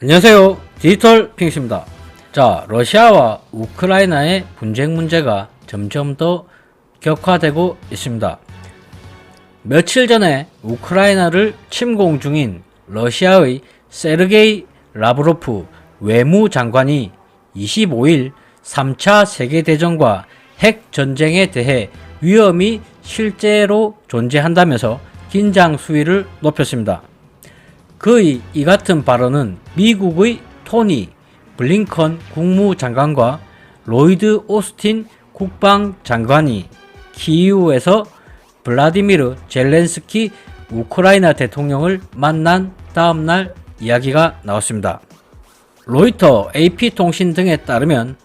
안녕하세요. 디지털 핑스입니다. 자, 러시아와 우크라이나의 분쟁 문제가 점점 더 격화되고 있습니다. 며칠 전에 우크라이나를 침공 중인 러시아의 세르게이 라브로프 외무장관이 25일 3차 세계대전과 핵전쟁에 대해 위험이 실제로 존재한다면서 긴장 수위를 높였습니다. 그의 이 같은 발언은 미국의 토니 블링컨 국무장관과 로이드 오스틴 국방장관이 키이우에서 블라디미르 젤렌스키 우크라이나 대통령을 만난 다음날 이야기가 나왔습니다. 로이터, AP통신 등에 따르면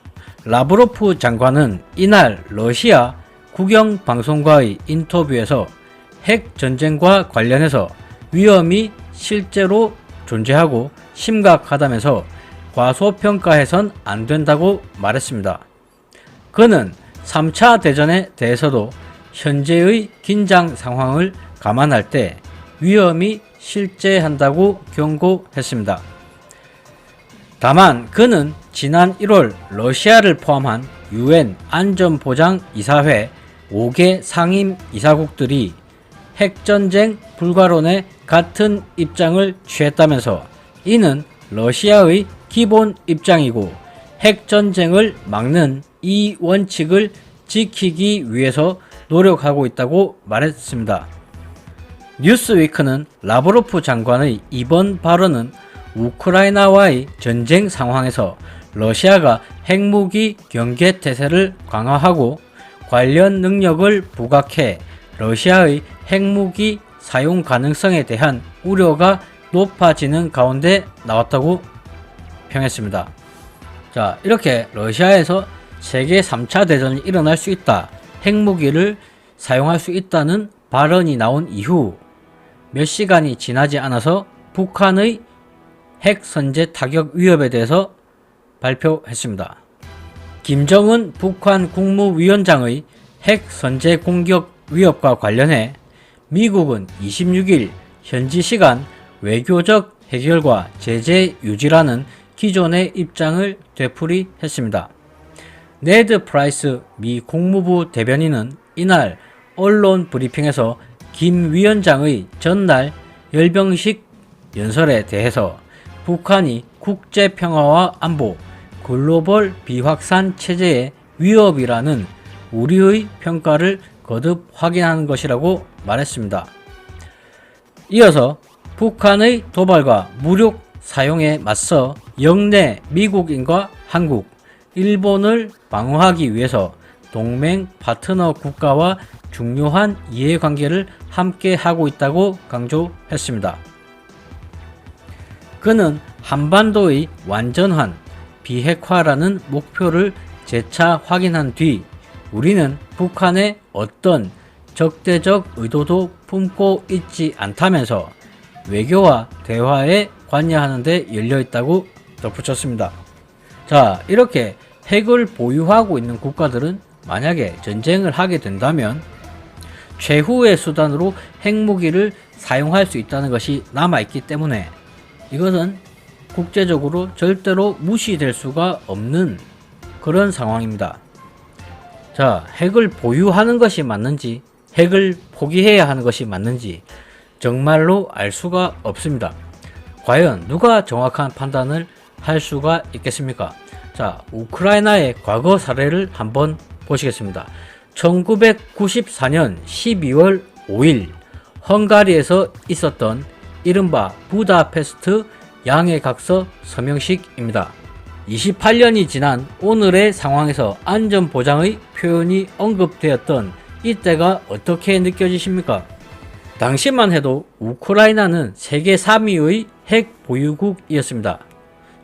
라브로프 장관은 이날 러시아 국영방송과의 인터뷰에서 핵전쟁과 관련해서 위험이 실제로 존재하고 심각하다면서 과소평가해선 안 된다고 말했습니다. 그는 3차 대전에 대해서도 현재의 긴장 상황을 감안할 때 위험이 실제한다고 경고했습니다. 다만 그는 지난 1월 러시아를 포함한 UN 안전보장이사회 5개 상임 이사국들이 핵전쟁 불가론에 같은 입장을 취했다면서 이는 러시아의 기본 입장이고 핵전쟁을 막는 이 원칙을 지키기 위해서 노력하고 있다고 말했습니다. 뉴스위크는 라브로프 장관의 이번 발언은 우크라이나와의 전쟁 상황에서 러시아가 핵무기 경계태세를 강화하고 관련 능력을 부각해 러시아의 핵무기 사용 가능성에 대한 우려가 높아지는 가운데 나왔다고 평했습니다. 자, 이렇게 러시아에서 세계 3차 대전이 일어날 수 있다, 핵무기를 사용할 수 있다는 발언이 나온 이후 몇 시간이 지나지 않아서 북한의 핵 선제 타격 위협에 대해서 발표했습니다. 김정은 북한 국무위원장의 핵 선제 공격 위협과 관련해 미국은 26일 현지 시간 외교적 해결과 제재 유지라는 기존의 입장을 되풀이했습니다. 네드 프라이스 미 국무부 대변인은 이날 언론 브리핑에서 김 위원장의 전날 열병식 연설에 대해서 북한이 국제평화와 안보, 글로벌 비확산 체제의 위협이라는 우리의 평가를 거듭 확인하는 것이라고 말했습니다. 이어서 북한의 도발과 무력 사용에 맞서 영내 미국인과 한국, 일본을 방어하기 위해서 동맹 파트너 국가와 중요한 이해관계를 함께 하고 있다고 강조했습니다. 그는 한반도의 완전한 비핵화라는 목표를 재차 확인한 뒤 우리는 북한의 어떤 적대적 의도도 품고 있지 않다면서 외교와 대화에 관여하는 데 열려있다고 덧붙였습니다. 자, 이렇게 핵을 보유하고 있는 국가들은 만약에 전쟁을 하게 된다면 최후의 수단으로 핵무기를 사용할 수 있다는 것이 남아있기 때문에 이것은 국제적으로 절대로 무시될 수가 없는 그런 상황입니다. 자, 핵을 보유하는 것이 맞는지 핵을 포기해야 하는 것이 맞는지 정말로 알 수가 없습니다. 과연 누가 정확한 판단을 할 수가 있겠습니까? 자, 우크라이나의 과거 사례를 한번 보시겠습니다. 1994년 12월 5일 헝가리에서 있었던 이른바 부다페스트 양해각서 서명식입니다. 28년이 지난 오늘의 상황에서 안전보장의 표현이 언급되었던 이때가 어떻게 느껴지십니까? 당시만 해도 우크라이나는 세계 3위의 핵 보유국이었습니다.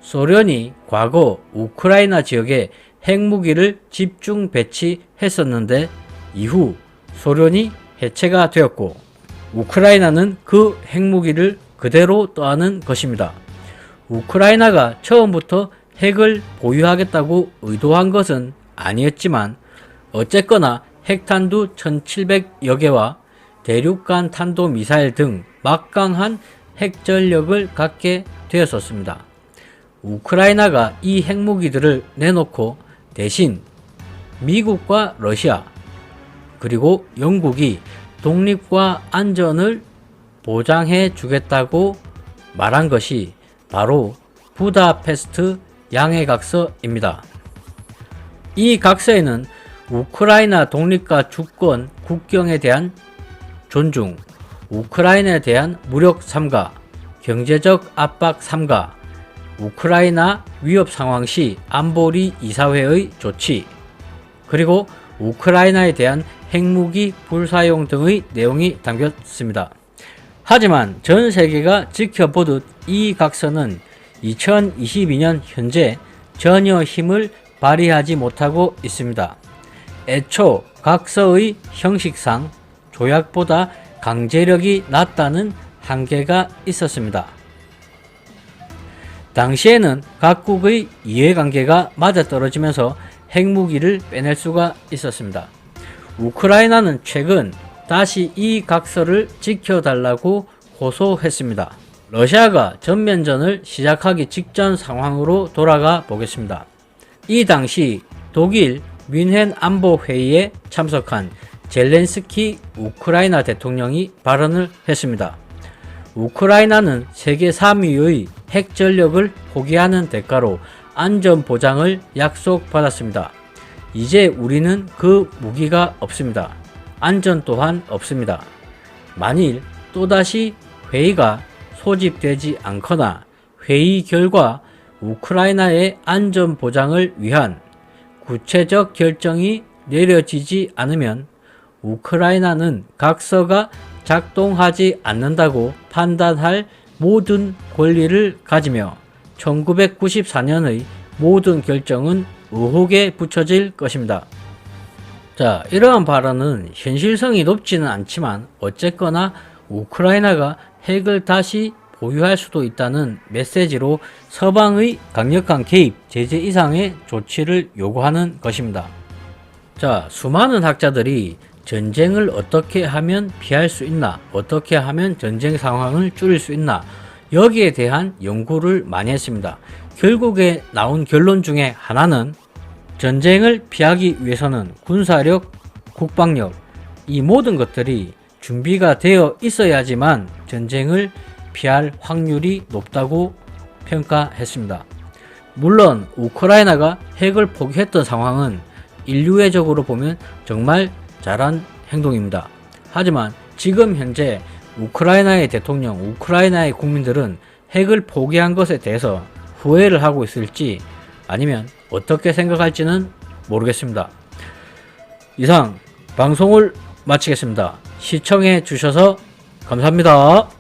소련이 과거 우크라이나 지역에 핵무기를 집중 배치했었는데 이후 소련이 해체가 되었고 우크라이나는 그 핵무기를 그대로 떠안은 것입니다. 우크라이나가 처음부터 핵을 보유하겠다고 의도한 것은 아니었지만 어쨌거나 핵탄두 1700여 개와 대륙간 탄도미사일 등 막강한 핵전력을 갖게 되었었습니다. 우크라이나가 이 핵무기들을 내놓고 대신 미국과 러시아 그리고 영국이 독립과 안전을 보장해 주겠다고 말한 것이 바로 부다페스트 양해각서입니다. 이 각서에는 우크라이나 독립과 주권, 국경에 대한 존중, 우크라이나에 대한 무력 삼가, 경제적 압박 삼가, 우크라이나 위협 상황 시 안보리 이사회의 조치, 그리고 우크라이나에 대한 핵무기 불사용 등의 내용이 담겼습니다. 하지만 전 세계가 지켜보듯 이 각서는 2022년 현재 전혀 힘을 발휘하지 못하고 있습니다. 애초 각서의 형식상 조약보다 강제력이 낮다는 한계가 있었습니다. 당시에는 각국의 이해관계가 맞아떨어지면서 핵무기를 빼낼 수가 있었습니다. 우크라이나는 최근 다시 이 각서를 지켜달라고 호소했습니다. 러시아가 전면전을 시작하기 직전 상황으로 돌아가 보겠습니다. 이 당시 독일 뮌헨 안보회의에 참석한 젤렌스키 우크라이나 대통령이 발언을 했습니다. 우크라이나는 세계 3위의 핵전력을 포기하는 대가로 안전보장을 약속받았습니다. 이제 우리는 그 무기가 없습니다. 안전 또한 없습니다. 만일 또다시 회의가 소집되지 않거나 회의 결과 우크라이나의 안전보장을 위한 구체적 결정이 내려지지 않으면 우크라이나는 각서가 작동하지 않는다고 판단할 모든 권리를 가지며 1994년의 모든 결정은 의혹에 붙여질 것입니다. 자, 이러한 발언은 현실성이 높지는 않지만 어쨌거나 우크라이나가 핵을 다시 보유할 수도 있다는 메시지로 서방의 강력한 개입, 제재 이상의 조치를 요구하는 것입니다. 자, 수많은 학자들이 전쟁을 어떻게 하면 피할 수 있나, 어떻게 하면 전쟁 상황을 줄일 수 있나, 여기에 대한 연구를 많이 했습니다. 결국에 나온 결론 중에 하나는 전쟁을 피하기 위해서는 군사력, 국방력, 이 모든 것들이 준비가 되어 있어야지만 전쟁을 피할 확률이 높다고 평가했습니다. 물론 우크라이나가 핵을 포기했던 상황은 인류애적으로 보면 정말 잘한 행동입니다. 하지만 지금 현재 우크라이나의 대통령, 우크라이나의 국민들은 핵을 포기한 것에 대해서 후회를 하고 있을지 아니면 어떻게 생각할지는 모르겠습니다. 이상 방송을 마치겠습니다. 시청해 주셔서 감사합니다.